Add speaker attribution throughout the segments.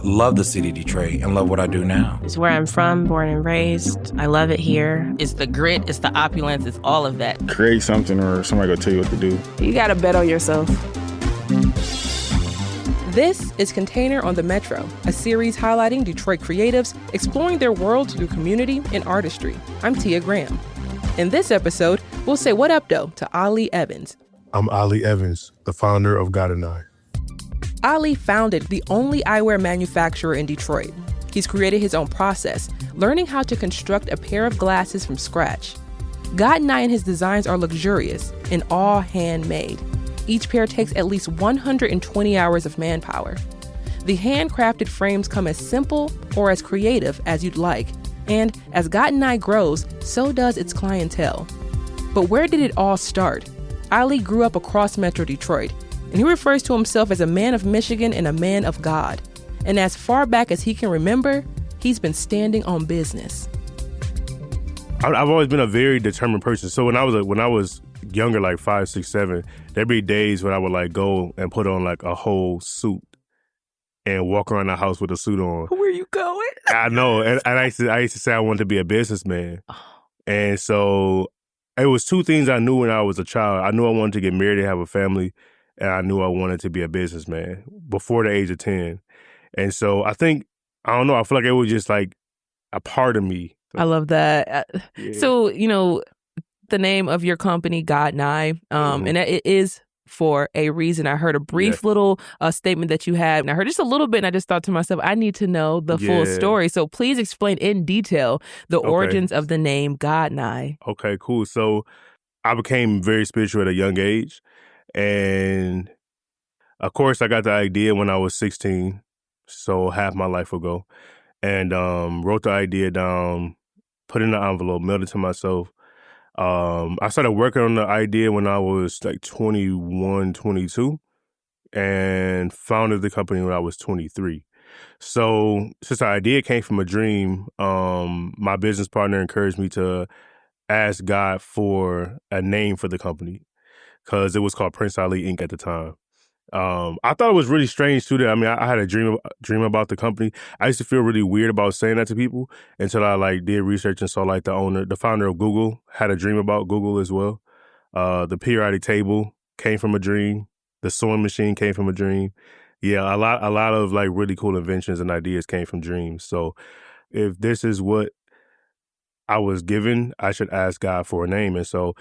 Speaker 1: love the city of Detroit and love what I do now.
Speaker 2: It's where I'm from, born and raised. I love it here.
Speaker 3: It's the grit, it's the opulence, it's all of that.
Speaker 4: Create something or somebody gonna tell you what to do.
Speaker 2: You gotta bet on yourself.
Speaker 5: This is Container on the Metro, a series highlighting Detroit creatives exploring their worlds through community and artistry. I'm Tia Graham. In this episode, we'll say what up, though, to Ali Evans.
Speaker 6: I'm Ali Evans, the founder of God and I.
Speaker 5: Ali founded the only eyewear manufacturer in Detroit. He's created his own process, learning how to construct a pair of glasses from scratch. God and I and his designs are luxurious and all handmade. Each pair takes at least 120 hours of manpower. The handcrafted frames come as simple or as creative as you'd like. And as God and I grows, so does its clientele. But where did it all start? Ali grew up across Metro Detroit, and he refers to himself as a man of Michigan and a man of God. And as far back as he can remember, he's been standing on business.
Speaker 7: I've always been a very determined person. So when I was younger, like 5, 6, 7, there'd be days when I would like go and put on like a whole suit and walk around the house with a suit on.
Speaker 2: Where you going?
Speaker 7: I know. And I used to say I wanted to be a businessman. And so it was two things I knew when I was a child. I knew I wanted to get married and have a family, and I knew I wanted to be a businessman before the age of 10. And so I think, I don't know, I feel like it was just like a part of me.
Speaker 5: I love that.
Speaker 7: Yeah.
Speaker 5: So, the name of your company, God and I, and it is for a reason. I heard a brief little statement that you had, and I heard just a little bit, and I just thought to myself, I need to know the full story. So please explain in detail the origins of the name God and I.
Speaker 7: Okay, cool. So I became very spiritual at a young age. And of course, I got the idea when I was 16, so half my life ago, and wrote the idea down, put it in an envelope, mailed it to myself. I started working on the idea when I was like 21, 22, and founded the company when I was 23. So since the idea came from a dream, my business partner encouraged me to ask God for a name for the company, because it was called Prince Ali Inc. at the time. I thought it was really strange too that, I had a dream about the company. I used to feel really weird about saying that to people until I like did research and saw like the founder of Google had a dream about Google as well. The periodic table came from a dream. The sewing machine came from a dream. Yeah, a lot of like really cool inventions and ideas came from dreams. So if this is what I was given, I should ask God for a name. And so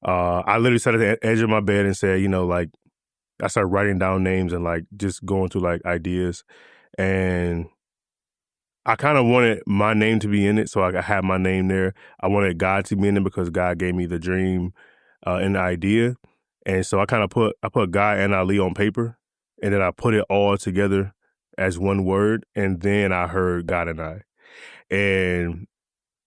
Speaker 7: I literally sat at the edge of my bed and said, I started writing down names and like just going through like ideas, and I kind of wanted my name to be in it, so I could have my name there. I wanted God to be in it because God gave me the dream and the idea, and so I put God and Ali on paper, and then I put it all together as one word, and then I heard God and I, and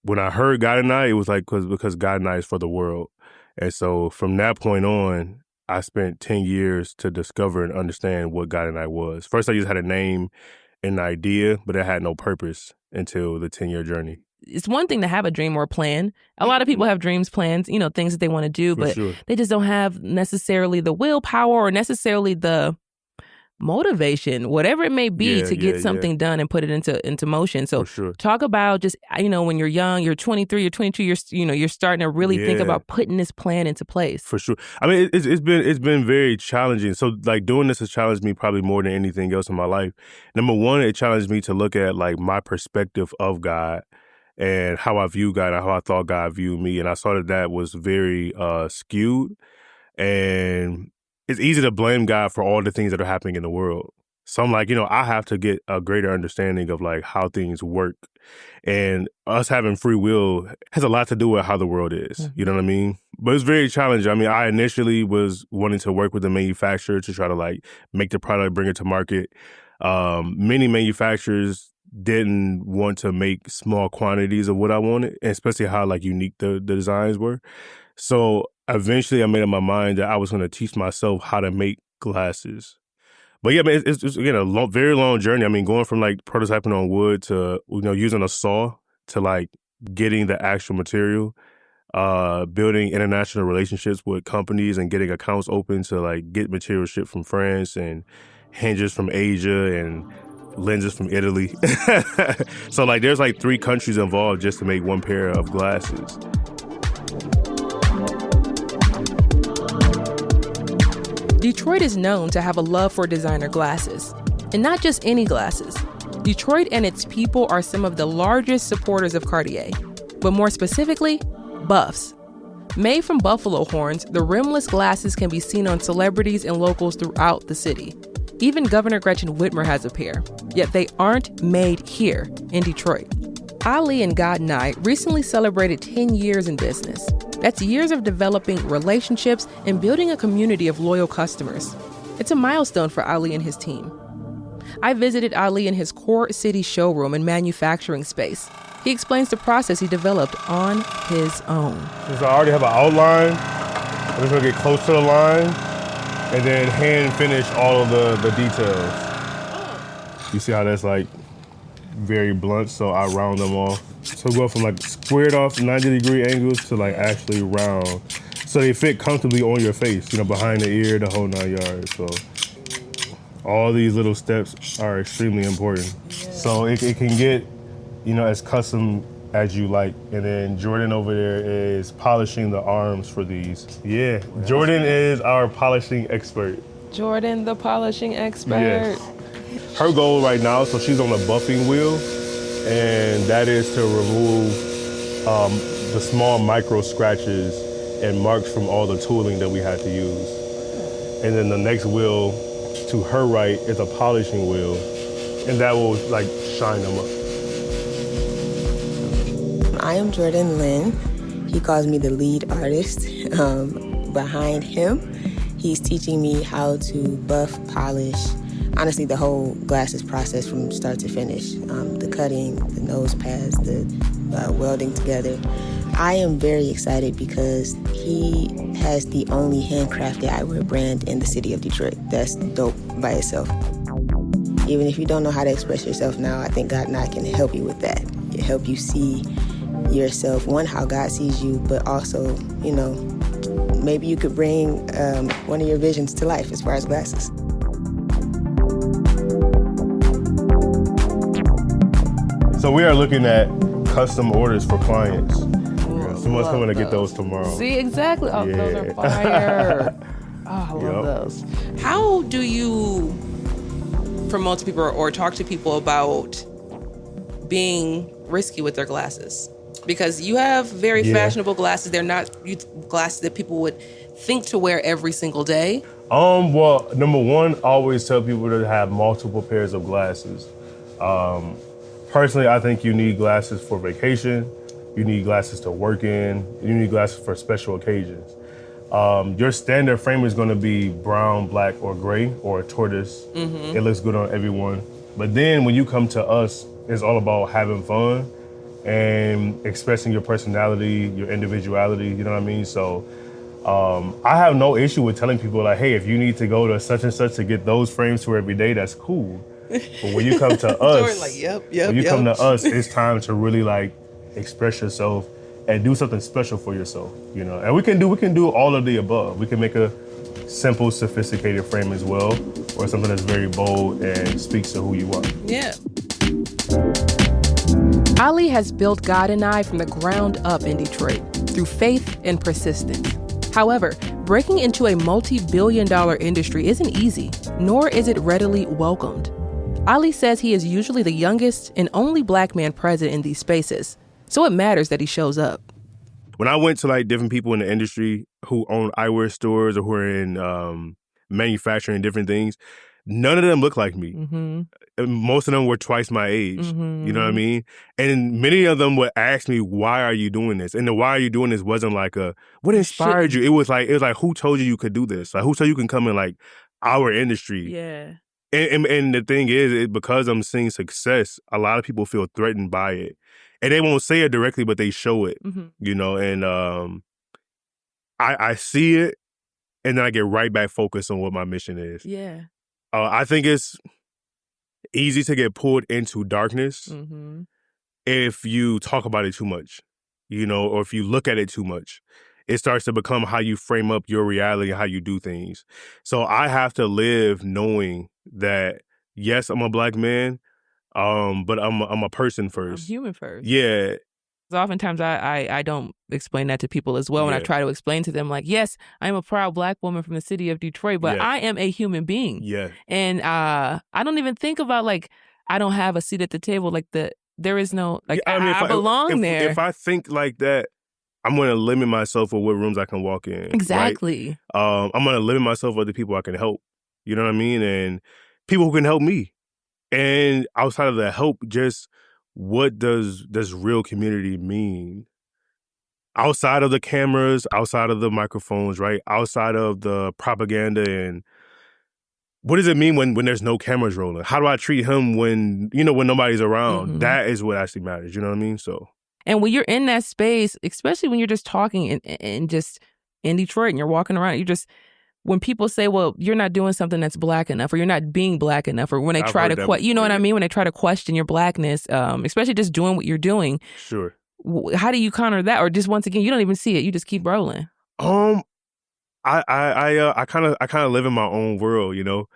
Speaker 7: when I heard God and I, it was like because God and I is for the world, and so from that point on, I spent 10 years to discover and understand what God and I was. First, I just had a name and an idea, but it had no purpose until the 10-year journey.
Speaker 5: It's one thing to have a dream or a plan. A lot of people have dreams, plans, things that they want to do, but they just don't have necessarily the willpower or necessarily the motivation, whatever it may be, to get something done and put it into motion. So talk about just, when you're young, you're 23, you're 22, you're starting to really think about putting this plan into place.
Speaker 7: For sure. It's been very challenging. So like doing this has challenged me probably more than anything else in my life. Number one, it challenged me to look at like my perspective of God and how I view God and how I thought God viewed me. And I saw that was very skewed, and it's easy to blame God for all the things that are happening in the world. So I'm like, I have to get a greater understanding of like how things work. And us having free will has a lot to do with how the world is. Mm-hmm. You know what I mean? But it's very challenging. I initially was wanting to work with the manufacturer to try to like make the product, bring it to market. Many manufacturers didn't want to make small quantities of what I wanted, and especially how like unique the designs were. So eventually I made up my mind that I was going to teach myself how to make glasses. But yeah, it's again, a very long journey. Going from like prototyping on wood to, using a saw to like getting the actual material, building international relationships with companies and getting accounts open to like get material shipped from France and hinges from Asia and lenses from Italy. So like there's like 3 countries involved just to make one pair of glasses.
Speaker 5: Detroit is known to have a love for designer glasses. And not just any glasses. Detroit and its people are some of the largest supporters of Cartier. But more specifically, buffs. Made from buffalo horns, the rimless glasses can be seen on celebrities and locals throughout the city. Even Governor Gretchen Whitmer has a pair, yet they aren't made here in Detroit. Ali and God and I recently celebrated 10 years in business. That's years of developing relationships and building a community of loyal customers. It's a milestone for Ali and his team. I visited Ali in his Core City showroom and manufacturing space. He explains the process he developed on his own.
Speaker 7: Since I already have an outline, I'm just gonna get close to the line and then hand finish all of the details. You see how that's like very blunt, so I round them off. So go from like squared off 90-degree angles to like actually round. So they fit comfortably on your face, you know, behind the ear, the whole 9 yards. So all these little steps are extremely important. So it can get, you know, as custom as you like. And then Jordan over there is polishing the arms for these. Yeah, Jordan is our polishing expert.
Speaker 5: Jordan, the polishing expert.
Speaker 7: Yes. Her goal right now, so she's on a buffing wheel, and that is to remove the small micro scratches and marks from all the tooling that we had to use. And then the next wheel to her right is a polishing wheel, and that will like shine them up.
Speaker 8: I am Jordan Lynn. He calls me the lead artist. Behind him, he's teaching me how to buff, polish, honestly, the whole glasses process from start to finish. The cutting, the nose pads, the welding together. I am very excited because he has the only handcrafted eyewear brand in the city of Detroit. That's dope by itself. Even if you don't know how to express yourself now, I think God and I can help you with that. It help you see yourself, one, how God sees you, but also, you know, maybe you could bring one of your visions to life as far as glasses.
Speaker 7: So we are looking at custom orders for clients. Someone's coming to get those tomorrow.
Speaker 5: See, exactly. Oh, yeah. Those are fire. Oh, I love those. How do you promote to people or talk to people about being risky with their glasses? Because you have very fashionable glasses. They're not glasses that people would think to wear every single day.
Speaker 7: Well, number one, I always tell people to have multiple pairs of glasses. Personally, I think you need glasses for vacation. You need glasses to work in. You need glasses for special occasions. Your standard frame is going to be brown, black, or gray, or a tortoise. Mm-hmm. It looks good on everyone. But then when you come to us, it's all about having fun and expressing your personality, your individuality, you know what I mean? So I have no issue with telling people like, hey, if you need to go to such and such to get those frames for every day, that's cool. But when you come to us,
Speaker 5: like,
Speaker 7: come to us, it's time to really like express yourself and do something special for yourself, you know? And we can do all of the above. We can make a simple, sophisticated frame as well, or something that's very bold and speaks to who you are.
Speaker 5: Yeah. Ali has built God and I from the ground up in Detroit through faith and persistence. However, breaking into a multi-billion-dollar industry isn't easy, nor is it readily welcomed. Ali says he is usually the youngest and only Black man present in these spaces, so it matters that he shows up.
Speaker 7: When I went to like different people in the industry who own eyewear stores or who are in manufacturing different things, none of them look like me. Mm-hmm. Most of them were twice my age. Mm-hmm. You know what I mean? And many of them would ask me, why are you doing this? And the why are you doing this wasn't like what inspired you? It was like, who told you could do this? Like, who told you can come in like our industry?
Speaker 5: Yeah.
Speaker 7: And the thing is, because I'm seeing success, a lot of people feel threatened by it. And they won't say it directly, but they show it, you know, and I see it, and then I get right back focused on what my mission is.
Speaker 5: Yeah.
Speaker 7: I think it's easy to get pulled into darkness if you talk about it too much, you know, or if you look at it too much. It starts to become how you frame up your reality and how you do things. So I have to live knowing that, yes, I'm a Black man, But I'm a person
Speaker 5: I'm
Speaker 7: first.
Speaker 5: human first.
Speaker 7: Yeah.
Speaker 5: Oftentimes I don't explain that to people as well. When I try to explain to them, like, yes, I'm a proud Black woman from the city of Detroit, but I am a human being.
Speaker 7: Yeah.
Speaker 5: And I don't even think about, like, I don't have a seat at the table. Like, there is no, like, I belong there.
Speaker 7: If I think like that, I'm going to limit myself with what rooms I can walk in.
Speaker 5: Exactly.
Speaker 7: Right? I'm going to limit myself with the people I can help. You know what I mean? And people who can help me. And outside of the help, just what does real community mean? Outside of the cameras, outside of the microphones, right? Outside of the propaganda, and what does it mean when there's no cameras rolling? How do I treat him when nobody's around? Mm-hmm. That is what actually matters. You know what I mean? So.
Speaker 5: And when you're in that space, especially when you're just talking and just in Detroit and you're walking around, when people say, well, you're not doing something that's Black enough, or you're not being Black enough, or when they try to, what I mean? When they try to question your Blackness, especially just doing what you're doing.
Speaker 7: Sure.
Speaker 5: How do you counter that? Or just, once again, you don't even see it. You just keep rolling.
Speaker 7: I kind of live in my own world, you know.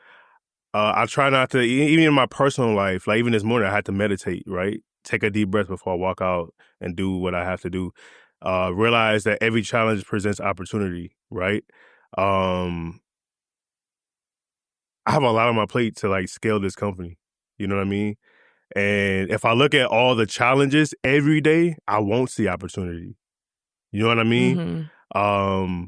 Speaker 7: I try not to, even in my personal life, like even this morning, I had to meditate, right? Take a deep breath before I walk out and do what I have to do. Realize that every challenge presents opportunity, right? I have a lot on my plate to like scale this company. You know what I mean? And if I look at all the challenges every day, I won't see opportunity. You know what I mean? Mm-hmm.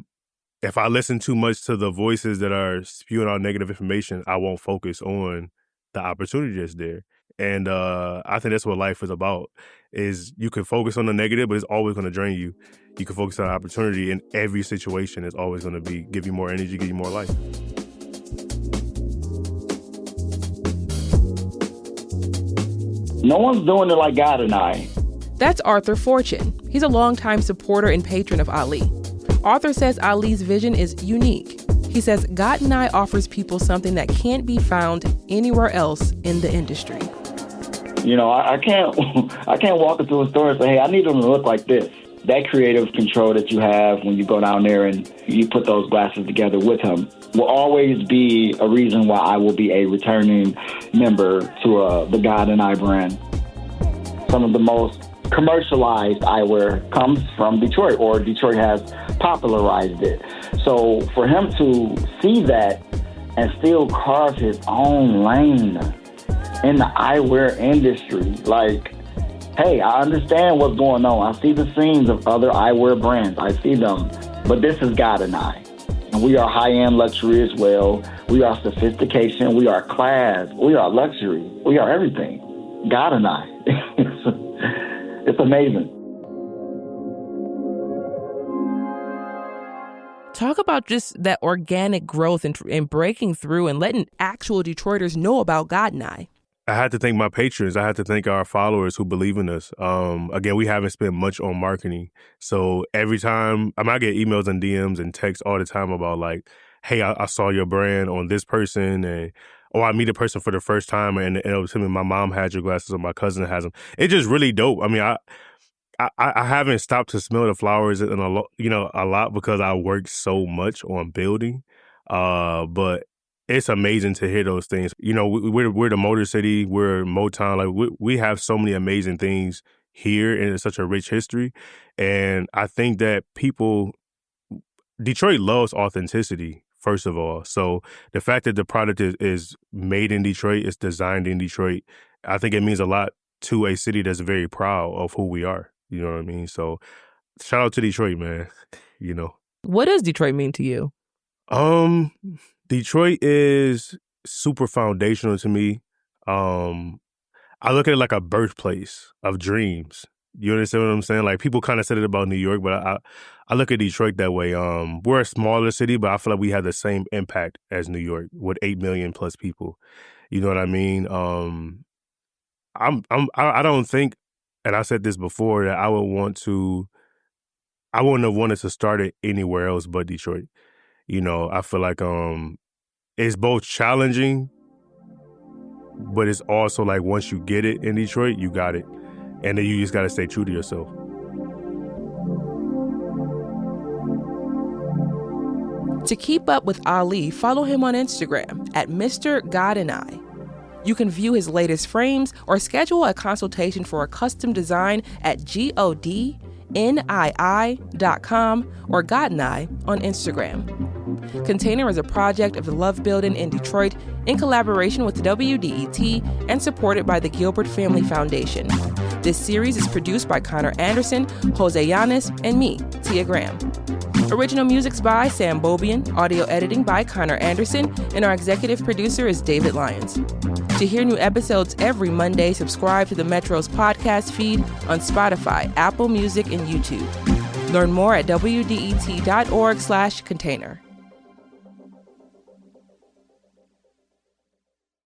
Speaker 7: If I listen too much to the voices that are spewing out negative information, I won't focus on the opportunity that's there. And I think that's what life is about, is you can focus on the negative, but it's always going to drain you. You can focus on opportunity, and every situation is always going to give you more energy, give you more life.
Speaker 9: No one's doing it like God and I.
Speaker 5: That's Arthur Fortune. He's a longtime supporter and patron of Ali. Arthur says Ali's vision is unique. He says God and I offers people something that can't be found anywhere else in the industry.
Speaker 9: You know, I can't walk into a store and say, hey, I need them to look like this. That creative control that you have when you go down there and you put those glasses together with him will always be a reason why I will be a returning member to the God and I brand. Some of the most commercialized eyewear comes from Detroit, or Detroit has popularized it. So for him to see that and still carve his own lane in the eyewear industry, like, hey, I understand what's going on. I see the scenes of other eyewear brands. I see them. But this is God and I. And we are high-end luxury as well. We are sophistication. We are class. We are luxury. We are everything. God and I. It's amazing.
Speaker 5: Talk about just that organic growth and breaking through and letting actual Detroiters know about God and I.
Speaker 7: I had to thank my patrons. I had to thank our followers who believe in us. Again, we haven't spent much on marketing. So every time, I get emails and DMs and texts all the time about like, hey, I saw your brand on this person, or I meet a person for the first time and it was him, and my mom had your glasses or my cousin has them. It's just really dope. I mean, I haven't stopped to smell the flowers a lot because I work so much on building. But it's amazing to hear those things. You know, we're the Motor City, we're Motown. Like we have so many amazing things here, and it's such a rich history. And I think that Detroit loves authenticity, first of all. So the fact that the product is made in Detroit, it's designed in Detroit, I think it means a lot to a city that's very proud of who we are. You know what I mean? So shout out to Detroit, man. You know.
Speaker 5: What does Detroit mean to you?
Speaker 7: Detroit is super foundational to me. I look at it like a birthplace of dreams. You understand what I'm saying? Like people kind of said it about New York, but I look at Detroit that way. We're a smaller city, but I feel like we have the same impact as New York with 8 million plus people. You know what I mean? I don't think, and I said this before, that I wouldn't have wanted to start it anywhere else but Detroit. You know, I feel like it's both challenging, but it's also like once you get it in Detroit, you got it. And then you just got to stay true to yourself.
Speaker 5: To keep up with Ali, follow him on Instagram at Mr. God and I. You can view his latest frames or schedule a consultation for a custom design at godnii.com or godneye on Instagram. Container is a project of the Love Building in Detroit in collaboration with WDET and supported by the Gilbert Family Foundation. This series is produced by Connor Anderson, Jose Yanis, and me, Tia Graham. Original music's by Sam Bobian, audio editing by Connor Anderson, and our executive producer is David Lyons. To hear new episodes every Monday, subscribe to the Metro's podcast feed on Spotify, Apple Music, and YouTube. Learn more at wdet.org/container.